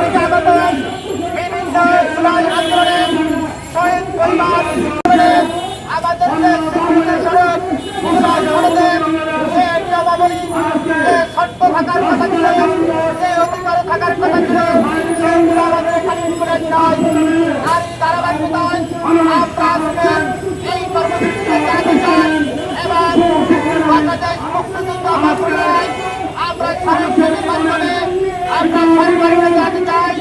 থেকে আগত বিভিন্ন জুলাই আন্দোলনে শহীদ পরিবার আমাদের সড়ক যে নিয়মাবলী যে শর্ত থাকার কথা ছিল যে অধিকার থাকার কথা ছিল সেগুলো আমাদের এখানে ইনক্লুডেড নয়। আর এই ধারাবাহিকতায় আমরা আজকে এই কর্মসূচিতে জানাতে চাই এবং বাংলাদেশ মুক্তিযুদ্ধ মাধ্যমে আমরা সরকারের মাধ্যমে আমরা সরকারকে জানাতে চাই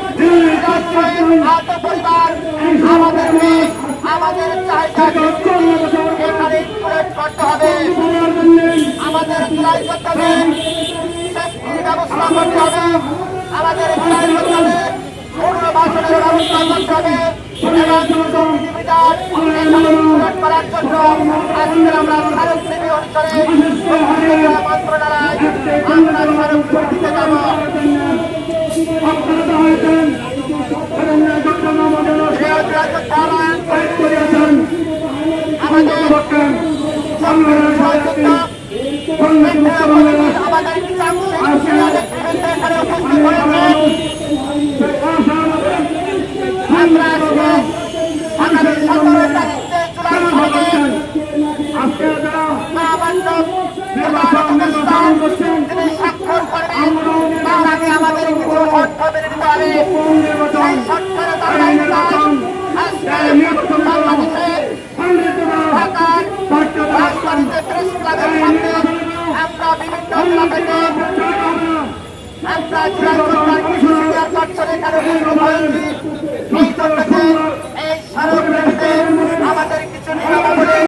আহত পরিবার আমাদেরকে আমাদের চাহিদা এখানে ইনক্লুডেড করতে হবে। আমাদের জুলাই করতে হবে, সেফটির ব্যবস্থা করতে হবে, আমাদের জুলাই করতে হবে, পুনর্বাসনের ব্যবস্থা করতে হবে এবং এখানে ইনক্লুডেড করার জন্য আজকে আমরা স্মারকলিপি অনুসারে মন্ত্রণালয় আমরা স্মারকলিপি দিতে যাব। স্বাক্ষর করবেন তার আগে আমাদের কিছু অর্থ বেড়ে দিতে হবে। সেই সরকারের বাংলাদেশের ঢাকার রাজধানীতে প্রেস ক্লাবের সামনে আমরা বিভিন্ন জেলা থেকে আমরা জেলার সরকার কৃষি সিনিয়র কার্যালয় এখানে এই জন্য এই সড়ক